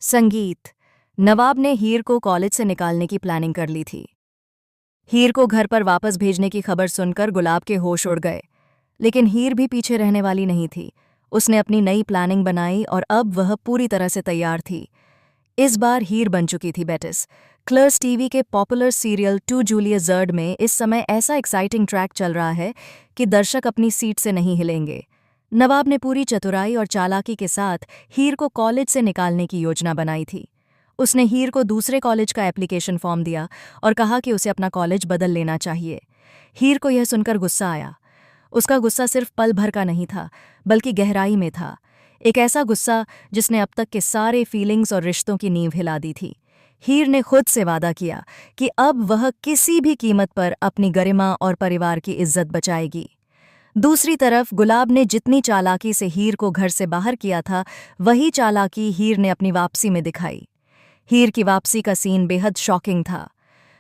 संगीत। नवाब ने हीर को कॉलेज से निकालने की प्लानिंग कर ली थी। हीर को घर पर वापस भेजने की खबर सुनकर गुलाब के होश उड़ गए। लेकिन हीर भी पीछे रहने वाली नहीं थी। उसने अपनी नई प्लानिंग बनाई और अब वह पूरी तरह से तैयार थी। इस बार हीर बन चुकी थी बेटिस। क्लर्स टीवी के पॉपुलर सीरियल टू जूलियस जर्ड में इस समय ऐसा एक्साइटिंग ट्रैक चल रहा है कि दर्शक अपनी सीट से नहीं हिलेंगे। नवाब ने पूरी चतुराई और चालाकी के साथ हीर को कॉलेज से निकालने की योजना बनाई थी। उसने हीर को दूसरे कॉलेज का एप्लीकेशन फॉर्म दिया और कहा कि उसे अपना कॉलेज बदल लेना चाहिए। हीर को यह सुनकर गुस्सा आया। उसका गुस्सा सिर्फ पल भर का नहीं था, बल्कि गहराई में था। एक ऐसा गुस्सा जिसने अब तक के सारे फीलिंग्स और रिश्तों की नींव हिला दी थी। हीर ने खुद से वादा किया कि अब वह किसी भी कीमत पर अपनी गरिमा और परिवार की इज्जत बचाएगी। दूसरी तरफ गुलाब ने जितनी चालाकी से हीर को घर से बाहर किया था, वही चालाकी हीर ने अपनी वापसी में दिखाई। हीर की वापसी का सीन बेहद शॉकिंग था।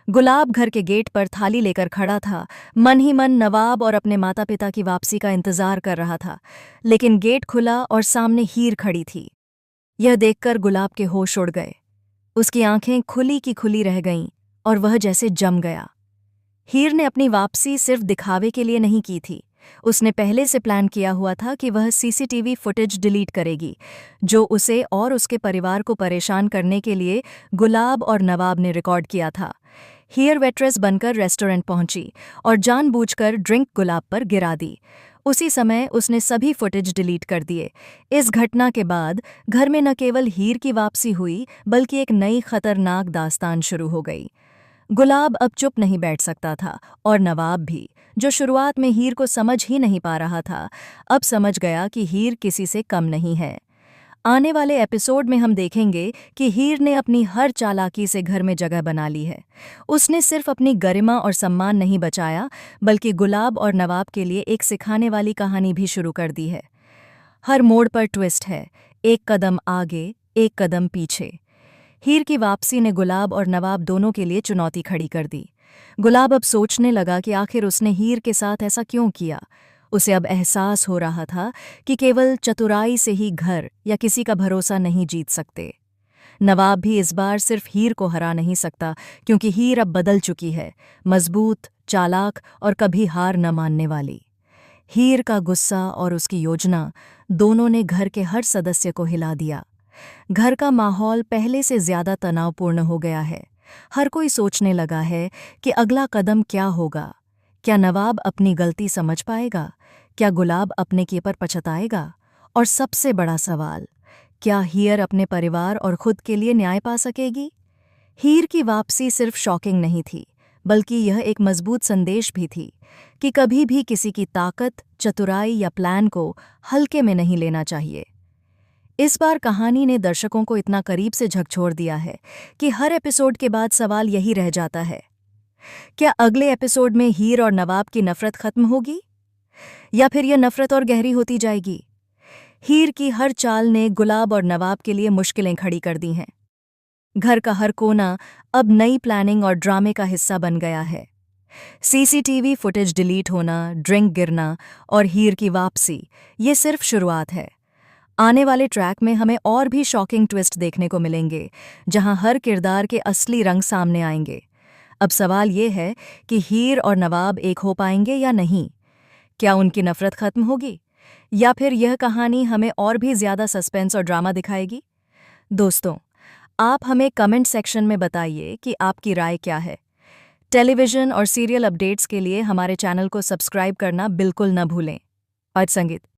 गुलाब घर के गेट पर थाली लेकर खड़ा था, मन ही मन नवाब और अपने माता पिता की वापसी का इंतजार कर रहा था। लेकिन गेट खुला और सामने हीर खड़ी थी। यह देखकर गुलाब के होश उड़ गए। उसकी आंखें खुली की खुली रह गईं और वह जैसे जम गया। हीर ने अपनी वापसी सिर्फ दिखावे के लिए नहीं की थी। उसने पहले से प्लान किया हुआ था कि वह सीसीटीवी फुटेज डिलीट करेगी, जो उसे और उसके परिवार को परेशान करने के लिए गुलाब और नवाब ने रिकॉर्ड किया था। हीर वेट्रेस बनकर रेस्टोरेंट पहुंची और जानबूझकर ड्रिंक गुलाब पर गिरा दी। उसी समय उसने सभी फुटेज डिलीट कर दिए। इस घटना के बाद घर में न केवल हीर की वापसी हुई, बल्कि एक नई खतरनाक दास्तान शुरू हो गई। गुलाब अब चुप नहीं बैठ सकता था और नवाब भी, जो शुरुआत में हीर को समझ ही नहीं पा रहा था, अब समझ गया कि हीर किसी से कम नहीं है। आने वाले एपिसोड में हम देखेंगे कि हीर ने अपनी हर चालाकी से घर में जगह बना ली है। उसने सिर्फ अपनी गरिमा और सम्मान नहीं बचाया, बल्कि गुलाब और नवाब के लिए एक सिखाने वाली कहानी भी शुरू कर दी है। हर मोड़ पर ट्विस्ट है, एक कदम आगे, एक कदम पीछे। हीर की वापसी ने गुलाब और नवाब दोनों के लिए चुनौती खड़ी कर दी। गुलाब अब सोचने लगा कि आखिर उसने हीर के साथ ऐसा क्यों किया। उसे अब एहसास हो रहा था कि केवल चतुराई से ही घर या किसी का भरोसा नहीं जीत सकते। नवाब भी इस बार सिर्फ हीर को हरा नहीं सकता, क्योंकि हीर अब बदल चुकी है, मजबूत, चालाक और कभी हार न मानने वाली। हीर का गुस्सा और उसकी योजना दोनों ने घर के हर सदस्य को हिला दिया। घर का माहौल पहले से ज्यादा तनावपूर्ण हो गया है। हर कोई सोचने लगा है कि अगला कदम क्या होगा। क्या नवाब अपनी गलती समझ पाएगा? क्या गुलाब अपने के पर पछताएगा? और सबसे बड़ा सवाल, क्या हीर अपने परिवार और खुद के लिए न्याय पा सकेगी? हीर की वापसी सिर्फ शॉकिंग नहीं थी, बल्कि यह एक मजबूत संदेश भी थी कि कभी भी किसी की ताकत, चतुराई या प्लान को हल्के में नहीं लेना चाहिए। इस बार कहानी ने दर्शकों को इतना करीब से झकझोर दिया है कि हर एपिसोड के बाद सवाल यही रह जाता है, क्या अगले एपिसोड में हीर और नवाब की नफरत खत्म होगी, या फिर यह नफरत और गहरी होती जाएगी? हीर की हर चाल ने गुलाब और नवाब के लिए मुश्किलें खड़ी कर दी हैं। घर का हर कोना अब नई प्लानिंग और ड्रामे का हिस्सा बन गया है। सीसीटीवी फुटेज डिलीट होना, ड्रिंक गिरना और हीर की वापसी, ये सिर्फ शुरुआत है। आने वाले ट्रैक में हमें और भी शॉकिंग ट्विस्ट देखने को मिलेंगे, जहां हर किरदार के असली रंग सामने आएंगे। अब सवाल ये है कि हीर और नवाब एक हो पाएंगे या नहीं? क्या उनकी नफरत खत्म होगी, या फिर यह कहानी हमें और भी ज्यादा सस्पेंस और ड्रामा दिखाएगी? दोस्तों, आप हमें कमेंट सेक्शन में बताइए कि आपकी राय क्या है। टेलीविजन और सीरियल अपडेट्स के लिए हमारे चैनल को सब्सक्राइब करना बिल्कुल न भूलें। आज संगीत।